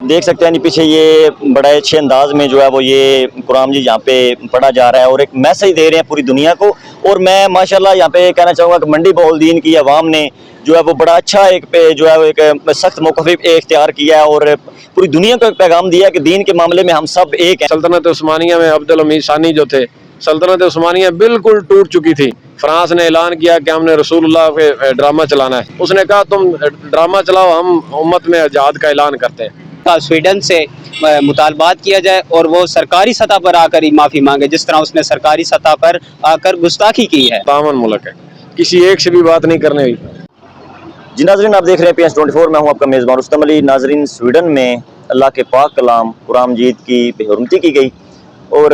دیکھ سکتے ہیں پیچھے یہ بڑے اچھے انداز میں جو ہے وہ یہ قرآن مجید یہاں پہ پڑھا جا رہا ہے اور ایک میسج دے رہے ہیں پوری دنیا کو. اور میں ماشاءاللہ یہاں پہ کہنا چاہوں گا کہ منڈی بہاؤالدین کی عوام نے جو ہے وہ بڑا اچھا ایک جو ہے وہ ایک سخت موقف اختیار کیا ہے اور پوری دنیا کو ایک پیغام دیا ہے کہ دین کے معاملے میں ہم سب ایک ہیں. سلطنت عثمانیہ میں عبدالحمید ثانی جو تھے، سلطنت عثمانیہ بالکل ٹوٹ چکی تھی. فرانس نے اعلان کیا کہ ہم نے رسول اللہ پہ ڈرامہ چلانا ہے. اس نے کہا تم ڈرامہ چلاؤ، ہم امت میں جہاد کا اعلان کرتے ہیں. سویڈن سے مطالبات کیا جائے اور وہ سرکاری سطح پر آ کر ہی معافی مانگے، جس طرح اس نے سرکاری سطح پر آ کر گستاخی کی ہے. تعاون ملک ہے، کسی ایک سے بھی بات نہیں کرنے ہوئی. جی ناظرین، آپ دیکھ رہے ہیں PS24، میں ہوں آپ کا میزبان رستم علی. ناظرین، سویڈن میں اللہ کے پاک کلام قرآن مجید کی بے حرمتی کی گئی اور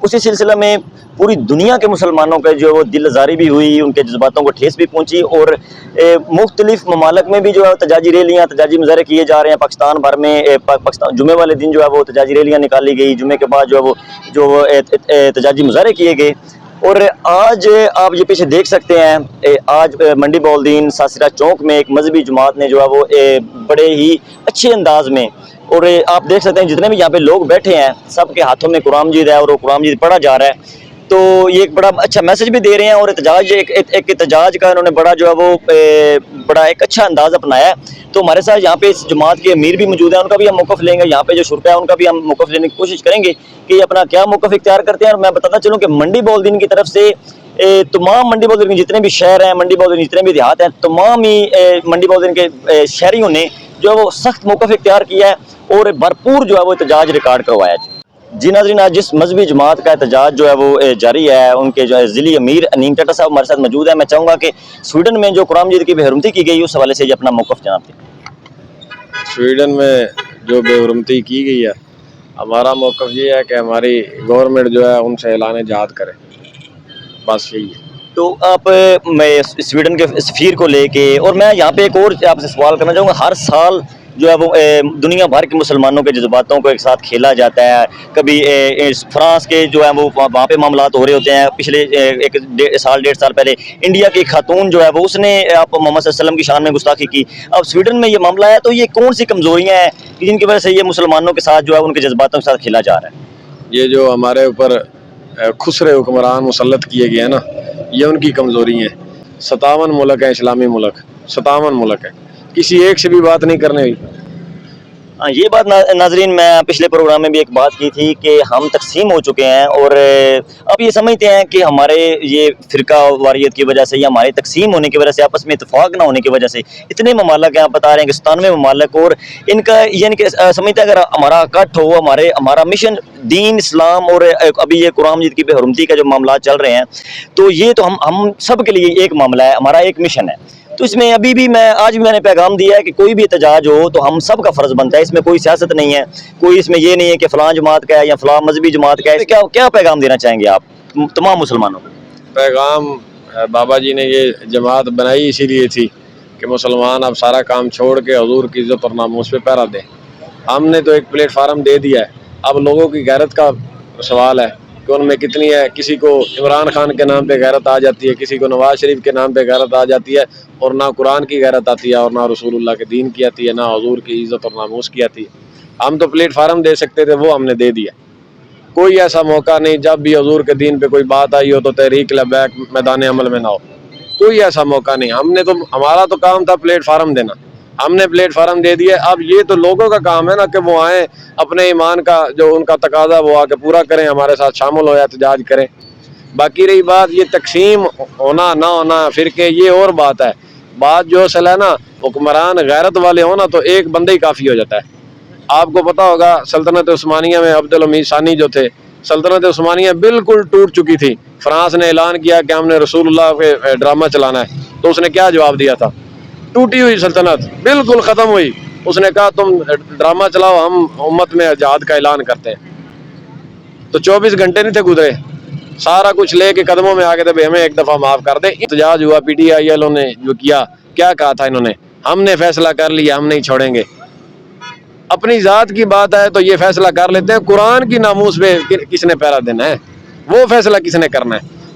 اسی سلسلہ میں پوری دنیا کے مسلمانوں کا جو وہ دل آزاری بھی ہوئی، ان کے جذباتوں کو ٹھیس بھی پہنچی اور مختلف ممالک میں بھی جو ہے احتجاجی ریلیاں، احتجاجی مظاہرے کیے جا رہے ہیں. پاکستان بھر میں پاکستان جمعے والے دن جو ہے وہ احتجاجی ریلیاں نکالی گئی، جمعے کے بعد جو وہ احتجاجی مظاہرے کیے گئے. اور آج آپ یہ پیچھے دیکھ سکتے ہیں، آج منڈی بہاؤالدین ساسرا چوک میں ایک مذہبی جماعت نے جو ہے وہ بڑے ہی اچھے انداز میں، اور آپ دیکھ سکتے ہیں جتنے بھی یہاں پہ لوگ بیٹھے ہیں سب کے ہاتھوں میں قرآن مجید ہے اور وہ قرآن مجید پڑھا جا رہا ہے. تو یہ ایک بڑا اچھا میسج بھی دے رہے ہیں اور احتجاج ایک احتجاج کا انہوں نے بڑا جو ہے وہ بڑا ایک اچھا انداز اپنایا ہے. تو ہمارے ساتھ یہاں پہ اس جماعت کے امیر بھی موجود ہیں، ان کا بھی ہم موقف لیں گے. یہاں پہ جو شرکا ہے ان کا بھی ہم موقف لینے کی کوشش کریں گے کہ یہ اپنا کیا موقف اختیار کرتے ہیں. اور میں بتاتا چلوں کہ منڈی بہاؤالدین کی طرف سے تمام منڈی بہاؤالدین کے جتنے بھی شہر ہیں، منڈی بہاؤالدین جتنے بھی دیہات ہیں، تمام ہی منڈی بہاؤالدین کے شہریوں نے جو ہے وہ سخت موقف اختیار کیا ہے اور بھرپور جو ہے وہ احتجاج ریکارڈ کروایا ہے. جی ناظرین، آج جس مذہبی جماعت کا احتجاج جو ہے وہ جاری ہے، ان کے جو ہے ضلعی امیر انیم ٹاٹا صاحب ہمارے ساتھ موجود ہیں. میں چاہوں گا کہ سویڈن میں جو قرآن مجید کی بے حرمتی کی گئی اس حوالے سے یہ اپنا موقف جناب دیں. سویڈن میں جو بے حرمتی کی گئی ہے، ہمارا موقف یہ ہے کہ ہماری گورنمنٹ جو ہے ان سے اعلان جہاد کرے، بس یہی ہے. تو آپ میں سویڈن کے سفیر کو لے کے، اور میں یہاں پہ ایک اور آپ سے سوال کرنا چاہوں گا. ہر سال جو ہے وہ دنیا بھر کے مسلمانوں کے جذباتوں کو ایک ساتھ کھیلا جاتا ہے. کبھی فرانس کے جو ہے وہ وہاں پہ معاملات ہو رہے ہوتے ہیں. پچھلے ایک سال 1.5 سال پہلے انڈیا کی خاتون جو ہے وہ اس نے آپ محمد صلی اللہ علیہ وسلم کی شان میں گستاخی کی. اب سویڈن میں یہ معاملہ ہے، تو یہ کون سی کمزوریاں ہیں کہ جن کی وجہ سے یہ مسلمانوں کے ساتھ جو ہے ان کے جذباتوں کے ساتھ کھیلا جا رہا ہے؟ یہ جو ہمارے اوپر خسرے حکمران مسلط کیے گئے ہیں نا، یہ ان کی کمزوری ہیں. 57 ملک ہے، اسلامی ملک 57 ملک ہے، کسی ایک سے بھی بات نہیں کرنے ہوئی. یہ بات ناظرین میں پچھلے پروگرام میں بھی ایک بات کی تھی کہ ہم تقسیم ہو چکے ہیں اور اب یہ سمجھتے ہیں کہ ہمارے یہ فرقہ واریت کی وجہ سے یا ہمارے تقسیم ہونے کی وجہ سے، آپس میں اتفاق نہ ہونے کی وجہ سے اتنے ممالک ہیں، آپ بتا رہے ہیں کہ 97 ممالک، اور ان کا یعنی کہ سمجھتے ہیں اگر ہمارا کٹ ہو، ہمارا مشن دین اسلام اور ابھی یہ قرآن مجید کی بے حرمتی کا جو معاملات چل رہے ہیں، تو یہ تو ہم سب کے لیے ایک معاملہ ہے، ہمارا ایک مشن ہے. تو اس میں ابھی بھی آج بھی میں نے پیغام دیا ہے کہ کوئی بھی احتجاج ہو تو ہم سب کا فرض بنتا ہے. اس میں کوئی سیاست نہیں ہے، کوئی اس میں یہ نہیں ہے کہ فلاں جماعت کا ہے یا فلاں مذہبی جماعت کا ہے. کیا پیغام دینا چاہیں گے آپ تمام مسلمانوں کو؟ پیغام بابا جی نے یہ جماعت بنائی اسی لیے تھی کہ مسلمان اب سارا کام چھوڑ کے حضور کی عزت اور ناموس پہ پہرا دیں. ہم نے تو ایک پلیٹ فارم دے دیا ہے، اب لوگوں کی غیرت کا سوال ہے کہ ان میں کتنی ہے. کسی کو عمران خان کے نام پہ غیرت آ جاتی ہے، کسی کو نواز شریف کے نام پہ غیرت آ جاتی ہے، اور نہ قرآن کی غیرت آتی ہے اور نہ رسول اللہ کے دین کی آتی ہے، نہ حضور کی عزت اور ناموس کی آتی ہے. ہم تو پلیٹ فارم دے سکتے تھے، وہ ہم نے دے دیا. کوئی ایسا موقع نہیں جب بھی حضور کے دین پہ کوئی بات آئی ہو تو تحریک لبیک میدان عمل میں نہ ہو. کوئی ایسا موقع نہیں. ہمارا تو کام تھا پلیٹ فارم دینا، ہم نے پلیٹ فارم دے دیا. اب یہ تو لوگوں کا کام ہے نا کہ وہ آئیں، اپنے ایمان کا جو ان کا تقاضا وہ آ کے پورا کریں، ہمارے ساتھ شامل ہو یا احتجاج کریں. باقی رہی بات یہ تقسیم ہونا نہ ہونا فرقے، یہ اور بات ہے. بات جو اصل ہے نا، حکمران غیرت والے ہو نا تو ایک بندہ ہی کافی ہو جاتا ہے. آپ کو پتا ہوگا سلطنت عثمانیہ میں عبدالحمید ثانی جو تھے، سلطنت عثمانیہ بالکل ٹوٹ چکی تھی. فرانس نے اعلان کیا کہ ہم نے رسول اللہ پہ ڈرامہ چلانا ہے، تو اس نے کیا جواب دیا تھا؟ ٹوٹی ہوئی سلطنت بالکل ختم ہوئی. اس نے کہا تم ڈرامہ چلاؤ، ہم امت میں جہاد کا اعلان کرتے ہیں. تو 24 گھنٹے نہیں تھے گزرے، سارا کچھ لے کے قدموں میں آ گئے تھے، ہمیں ایک دفعہ معاف کر دیں. احتجاج ہوا، PTI نے جو کیا کہا تھا انہوں نے، ہم نے فیصلہ کر لیا، ہم نہیں چھوڑیں گے. اپنی ذات کی بات ہے تو یہ فیصلہ کر لیتے ہیں. قرآن کی ناموس پہ کس نے پہرا دینا ہے؟ وہ فیصلہ کس نے کرنا ہے؟